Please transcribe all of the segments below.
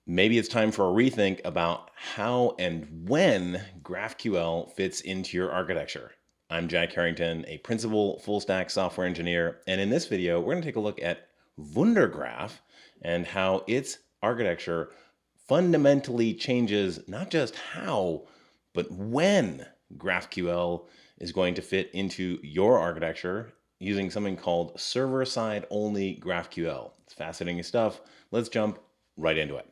Maybe it's time for a rethink about how and when GraphQL fits into your architecture. I'm Jack Herrington, a principal full-stack software engineer, and in this video, we're going to take a look at Wundergraph and how its architecture fundamentally changes not just how, but when GraphQL is going to fit into your architecture using something called server-side only GraphQL. It's fascinating stuff. Let's jump right into it.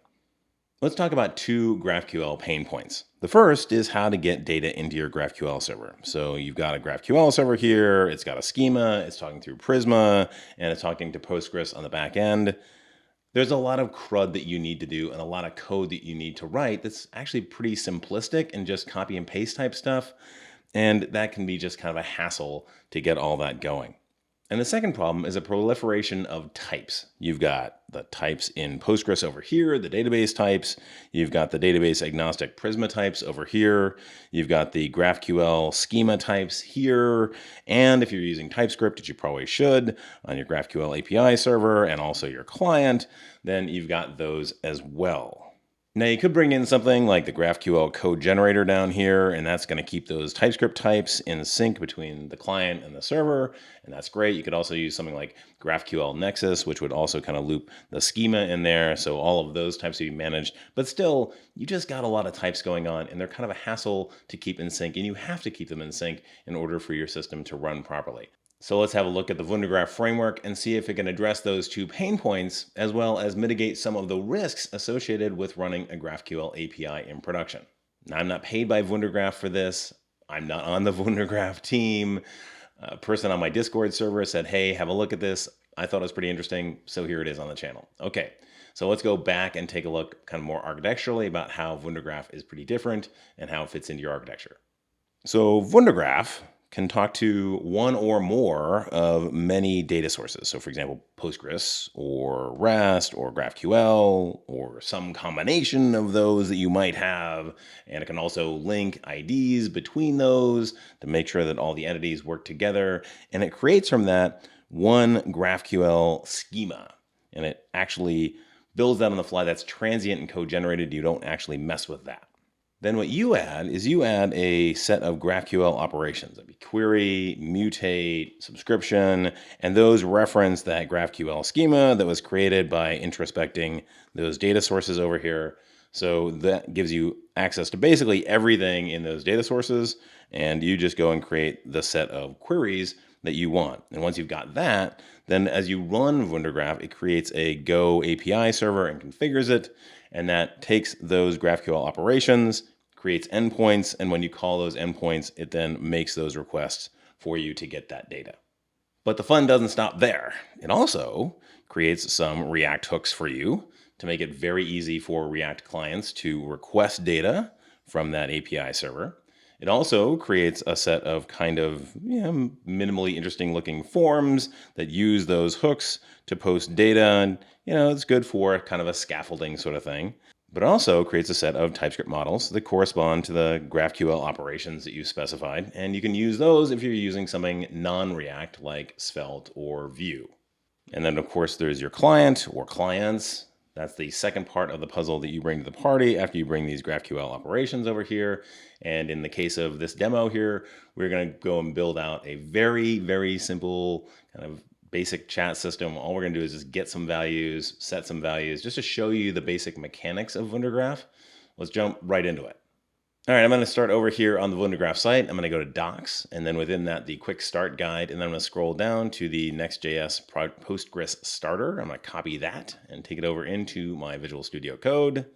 Let's talk about two GraphQL pain points. The first is how to get data into your GraphQL server. So you've got a GraphQL server here, it's got a schema, it's talking through Prisma, and it's talking to Postgres on the back end. There's a lot of CRUD that you need to do and a lot of code that you need to write that's actually pretty simplistic and just copy and paste type stuff. And that can be just kind of a hassle to get all that going. And the second problem is a proliferation of types. You've got the types in Postgres over here, the database types. You've got the database agnostic Prisma types over here. You've got the GraphQL schema types here. And if you're using TypeScript, which you probably should, on your GraphQL API server and also your client, then you've got those as well. Now you could bring in something like the GraphQL code generator down here, and that's going to keep those TypeScript types in sync between the client and the server, and that's great. You could also use something like GraphQL Nexus, which would also kind of loop the schema in there, so all of those types would be managed. But still, you just got a lot of types going on, and they're kind of a hassle to keep in sync, and you have to keep them in sync in order for your system to run properly. So let's have a look at the Wundergraph framework and see if it can address those two pain points, as well as mitigate some of the risks associated with running a GraphQL API in production. Now, I'm not paid by Wundergraph for this. I'm not on the Wundergraph team. A person on my Discord server said, hey, have a look at this. I thought it was pretty interesting, so here it is on the channel. Okay, so let's go back and take a look kind of more architecturally about how Wundergraph is pretty different and how it fits into your architecture. So Wundergraph can talk to one or more of many data sources. So for example, Postgres or REST or GraphQL or some combination of those that you might have. And it can also link IDs between those to make sure that all the entities work together. And it creates from that one GraphQL schema. And it actually builds that on the fly. That's transient and code generated. You don't actually mess with that. Then what you add is you add a set of GraphQL operations. That'd be query, mutate, subscription, and those reference that GraphQL schema that was created by introspecting those data sources over here. So that gives you access to basically everything in those data sources, and you just go and create the set of queries that you want. And once you've got that, then as you run Wundergraph, it creates a Go API server and configures it, and that takes those GraphQL operations, creates endpoints, and when you call those endpoints, it then makes those requests for you to get that data. But the fun doesn't stop there. It also creates some React hooks for you to make it very easy for React clients to request data from that API server. It also creates a set of kind of minimally interesting looking forms that use those hooks to post data. And, it's good for kind of a scaffolding sort of thing. But it also creates a set of TypeScript models that correspond to the GraphQL operations that you specified. And you can use those if you're using something non-React like Svelte or Vue. And then, of course, there's your client or clients. That's the second part of the puzzle that you bring to the party after you bring these GraphQL operations over here. And in the case of this demo here, we're going to go and build out a very, very simple kind of basic chat system. All we're going to do is just get some values, set some values, just to show you the basic mechanics of Wundergraph. Let's jump right into it. All right, I'm going to start over here on the Wundergraph site. I'm going to go to Docs, and then within that, the Quick Start Guide, and then I'm going to scroll down to the Next.js Postgres Starter. I'm going to copy that and take it over into my Visual Studio Code,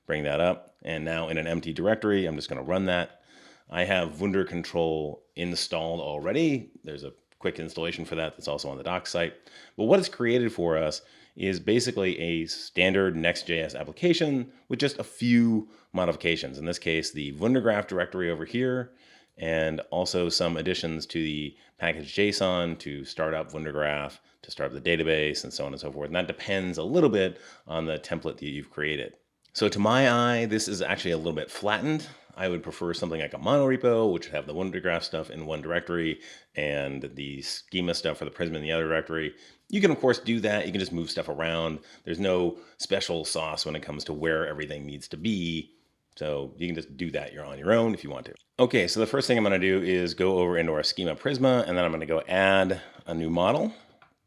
bring that up, and now in an empty directory, I'm just going to run that. I have Wunder Control installed already. There's a quick installation for that that's also on the Docs site. But what it's created for us is basically a standard Next.js application with just a few modifications. In this case, the Wundergraph directory over here, and also some additions to the package.json to start up Wundergraph, to start up the database, and so on and so forth. And that depends a little bit on the template that you've created. So to my eye, this is actually a little bit flattened. I would prefer something like a monorepo, which would have the Wundergraph stuff in one directory and the schema stuff for the Prisma in the other directory. You can, of course, do that. You can just move stuff around. There's no special sauce when it comes to where everything needs to be. So you can just do that. You're on your own if you want to. Okay, so the first thing I'm going to do is go over into our schema Prisma, and then I'm going to go add a new model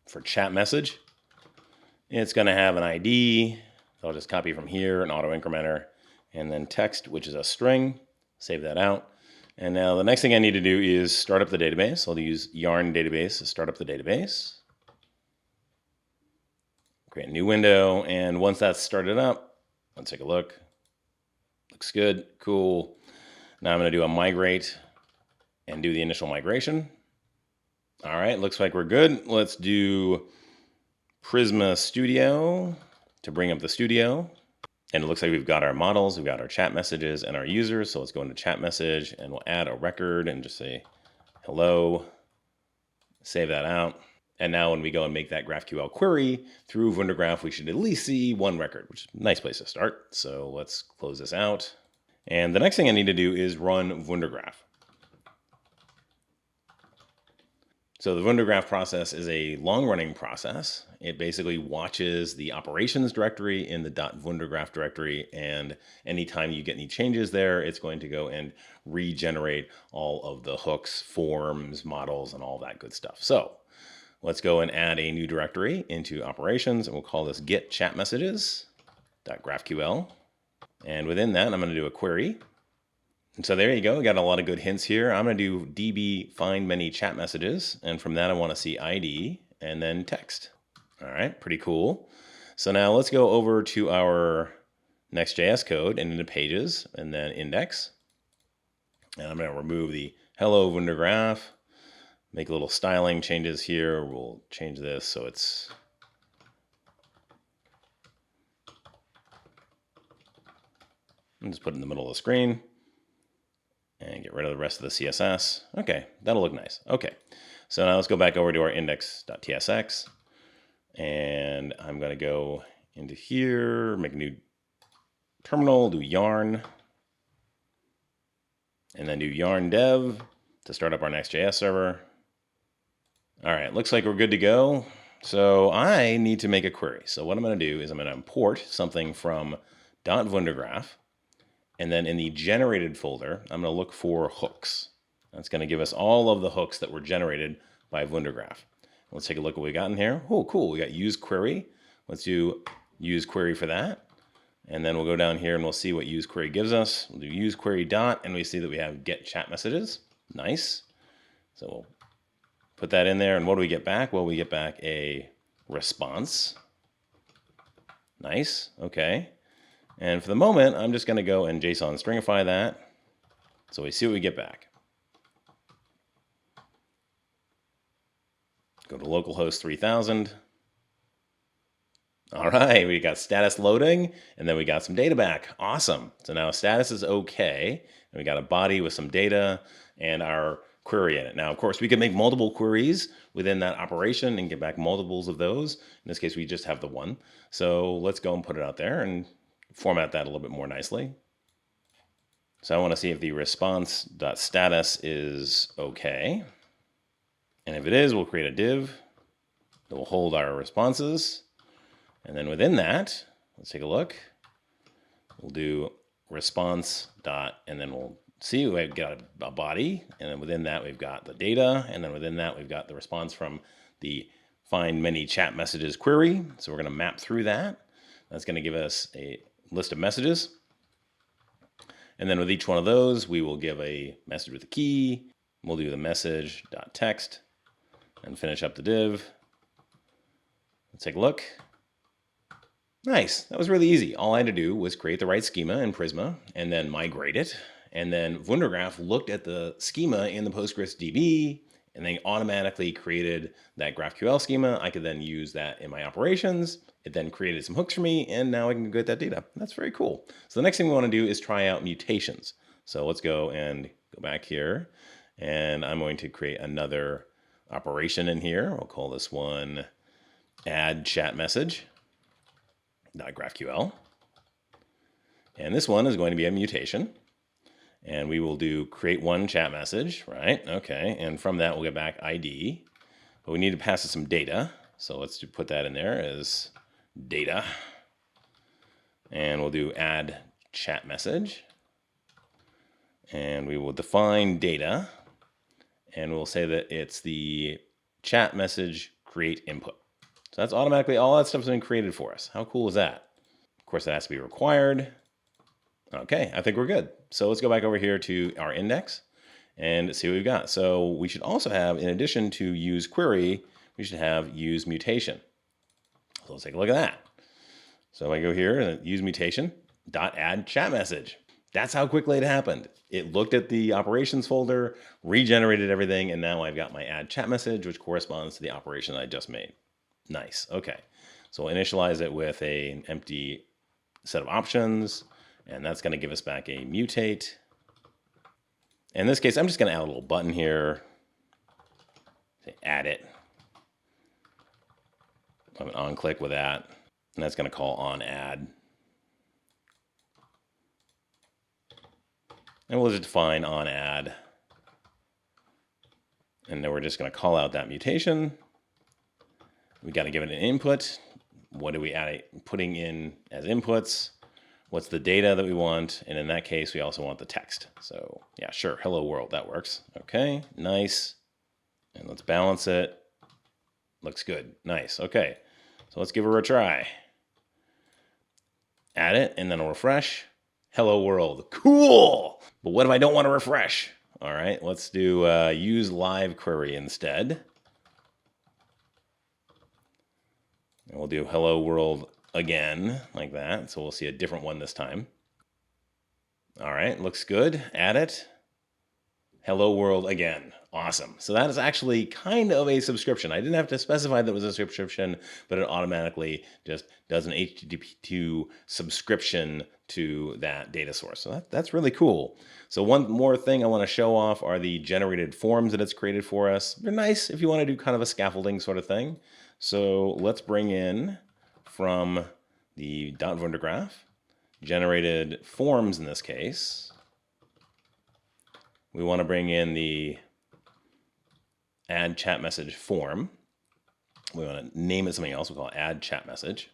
for chat message. It's going to have an ID. So I'll just copy from here, an auto incrementer, and then text, which is a string. Save that out. And now the next thing I need to do is start up the database. I'll use yarn database to start up the database. Create a new window, and once that's started up, let's take a look. Looks good, cool. Now I'm going to do a migrate and do the initial migration. All right, looks like we're good. Let's do Prisma Studio to bring up the studio. And it looks like we've got our models, we've got our chat messages and our users. So let's go into chat message and we'll add a record and just say hello. Save that out. And now when we go and make that GraphQL query through Wundergraph, we should at least see one record, which is a nice place to start. So let's close this out. And the next thing I need to do is run Wundergraph. So the Wundergraph process is a long-running process. It basically watches the operations directory in the .wundergraph directory, and anytime you get any changes there, it's going to go and regenerate all of the hooks, forms, models, and all that good stuff. So let's go and add a new directory into operations, and we'll call this get chat messages.graphql. And within that, I'm going to do a query. And so there you go. We got a lot of good hints here. I'm going to do db find many chat messages. And from that, I want to see ID and then text. All right, pretty cool. So now let's go over to our Next.js code and into pages and then index. And I'm going to remove the hello Wundergraph, make a little styling changes here. We'll change this so it's and just put it in the middle of the screen and get rid of the rest of the CSS. Okay, that'll look nice. Okay, so now let's go back over to our index.tsx, and I'm going to go into here, make a new terminal, do yarn, and then do yarn dev to start up our Next.js server. All right, looks like we're good to go. So I need to make a query. So what I'm going to do is I'm going to import something from .wundergraph. And then in the generated folder, I'm going to look for hooks. That's going to give us all of the hooks that were generated by Wundergraph. Let's take a look at what we got in here. Oh, cool. We got use query. Let's do use query for that. And then we'll go down here and we'll see what use query gives us. We'll do use query dot, and we see that we have get chat messages. Nice. So we'll put that in there. And what do we get back? Well, we get back a response. Nice. Okay. And for the moment, I'm just going to go and JSON stringify that. So we see what we get back. Go to localhost 3000. All right, we got status loading, and then we got some data back. Awesome. So now status is okay, and we got a body with some data and our query in it. Now, of course, we can make multiple queries within that operation and get back multiples of those. In this case, we just have the one. So let's go and put it out there and format that a little bit more nicely. So I want to see if the response.status is okay. And if it is, we'll create a div that will hold our responses. And then within that, let's take a look. We'll do response dot, and then we'll see we've got a body. And then within that, we've got the data. And then within that, we've got the response from the find many chat messages query. So we're going to map through that. That's going to give us a list of messages. And then with each one of those, we will give a message with a key. We'll do the message.text and finish up the div. Let's take a look. Nice. That was really easy. All I had to do was create the right schema in Prisma and then migrate it. And then Wundergraph looked at the schema in the Postgres DB and they automatically created that GraphQL schema. I could then use that in my operations. It then created some hooks for me, and now I can get that data. That's very cool. So the next thing we want to do is try out mutations. So let's go and go back here, and I'm going to create another operation in here. We'll call this one add chat message.graphql. And this one is going to be a mutation. And we will do create one chat message, right? Okay, and from that we'll get back ID. But we need to pass it some data. So let's put that in there as data. And we'll do add chat message. And we will define data. And we'll say that it's the chat message create input. So that's automatically, all that stuff's been created for us. How cool is that? Of course, that has to be required. Okay, I think we're good. So let's go back over here to our index and see what we've got. So we should also have, in addition to use query, we should have use mutation. So let's take a look at that. So I go here and use mutation dot add chat message. That's how quickly it happened. It looked at the operations folder, regenerated everything, and now I've got my add chat message, which corresponds to the operation I just made. Nice. Okay. So we'll initialize it with an empty set of options, and that's going to give us back a mutate. In this case, I'm just going to add a little button here. Say add it. I have an on click with that, and that's going to call on add. And we'll just define on add. And then we're just going to call out that mutation. We got to give it an input. What do we add putting in as inputs? What's the data that we want? And in that case, we also want the text. So yeah, sure. Hello world, that works. Okay, nice. And let's balance it. Looks good. Nice. Okay. So let's give her a try. Add it and then I'll refresh. Hello world. Cool. But what if I don't want to refresh? All right, let's do use live query instead. And we'll do hello world again, like that. So we'll see a different one this time. All right, looks good. Add it. Hello world again. Awesome. So that is actually kind of a subscription. I didn't have to specify that it was a subscription, but it automatically just does an HTTP2 subscription to that data source. So that's really cool. So one more thing I want to show off are the generated forms that it's created for us. They're nice if you want to do kind of a scaffolding sort of thing. So let's bring in from the .Wundergraph, generated forms in this case. We want to bring in the add chat message form. We want to name it something else. We'll call it add chat message.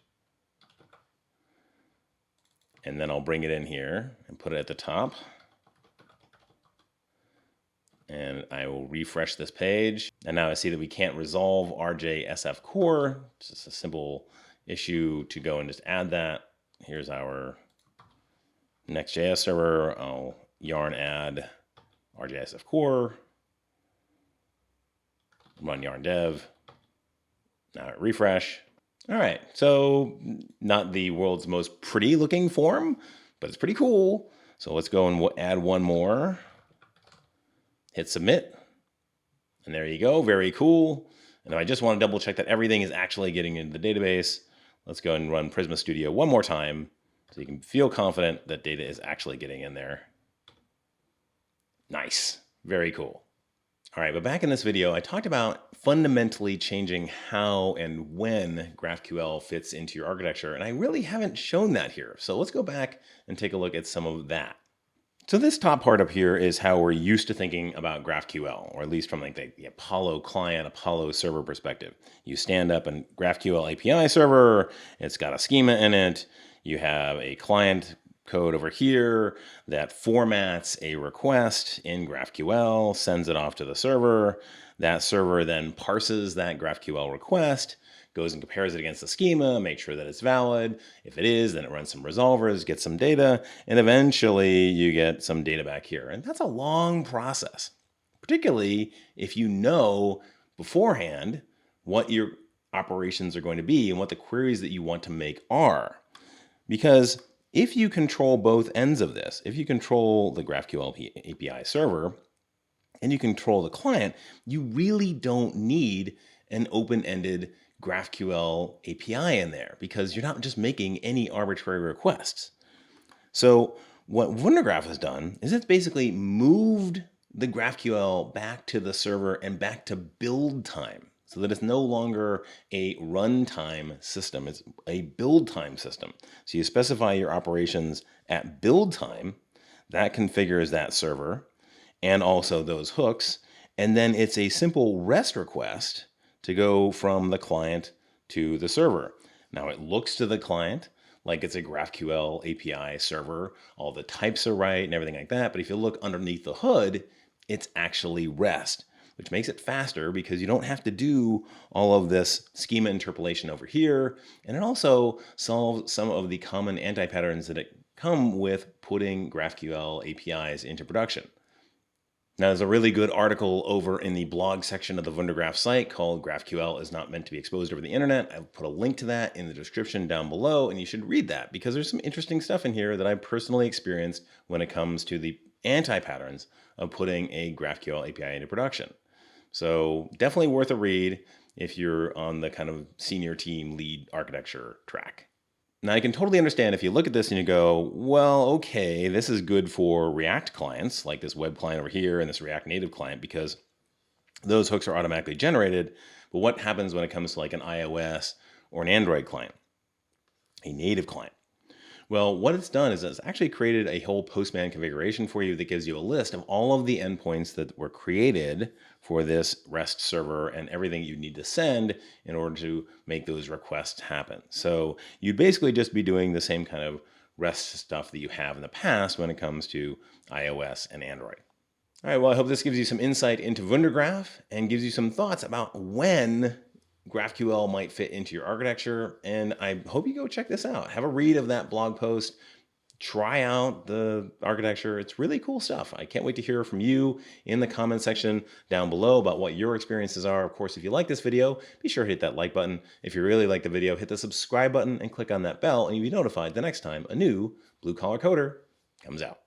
And then I'll bring it in here and put it at the top. And I will refresh this page. And now I see that we can't resolve RJSF core. It's just a simple issue to go and just add that. Here's our Next.js server. I'll yarn add RJSF core. Run yarn dev. Now refresh. All right, so not the world's most pretty looking form, but it's pretty cool. So let's go and add one more. Hit submit. And there you go, very cool. And if I just want to double check that everything is actually getting into the database, let's go and run Prisma Studio one more time so you can feel confident that data is actually getting in there. Nice, very cool. All right, but back in this video, I talked about fundamentally changing how and when GraphQL fits into your architecture, and I really haven't shown that here. So let's go back and take a look at some of that. So this top part up here is how we're used to thinking about GraphQL, or at least from like the Apollo client, Apollo server perspective. You stand up a GraphQL API server, it's got a schema in it, you have a client code over here that formats a request in GraphQL, sends it off to the server. That server then parses that GraphQL request, goes and compares it against the schema, makes sure that it's valid. If it is, then it runs some resolvers, gets some data, and eventually you get some data back here. And that's a long process, particularly if you know beforehand what your operations are going to be and what the queries that you want to make are. Because if you control both ends of this, if you control the GraphQL API server and you control the client, you really don't need an open-ended GraphQL API in there because you're not just making any arbitrary requests. So what Wundergraph has done is it's basically moved the GraphQL back to the server and back to build time, so that it's no longer a runtime system, it's a build time system. So you specify your operations at build time, That configures that server and also those hooks. And then it's a simple REST request to go from the client to the server. Now it looks to the client like it's a GraphQL API server. All the types are right and everything like that. But if you look underneath the hood, it's actually REST, which makes it faster because you don't have to do all of this schema interpolation over here. And it also solves some of the common anti-patterns that come with putting GraphQL APIs into production. Now, there's a really good article over in the blog section of the Wundergraph site called GraphQL is not meant to be exposed over the internet. I'll put a link to that in the description down below, and you should read that because there's some interesting stuff in here that I personally experienced when it comes to the anti-patterns of putting a GraphQL API into production. So definitely worth a read if you're on the kind of senior team lead architecture track. Now, I can totally understand if you look at this and you go, well, okay, this is good for React clients, like this web client over here and this React Native client, because those hooks are automatically generated. But what happens when it comes to like an iOS or an Android client, a native client? Well, what it's done is it's actually created a whole Postman configuration for you that gives you a list of all of the endpoints that were created for this REST server and everything you need to send in order to make those requests happen. So you'd basically just be doing the same kind of REST stuff that you have in the past when it comes to iOS and Android. All right, well, I hope this gives you some insight into Wundergraph and gives you some thoughts about when GraphQL might fit into your architecture. And I hope you go check this out. Have a read of that blog post. Try out the architecture. It's really cool stuff. I can't wait to hear from you in the comment section down below about what your experiences are. Of course, if you like this video, be sure to hit that like button. If you really like the video, hit the subscribe button and click on that bell and you'll be notified the next time a new Blue Collar Coder comes out.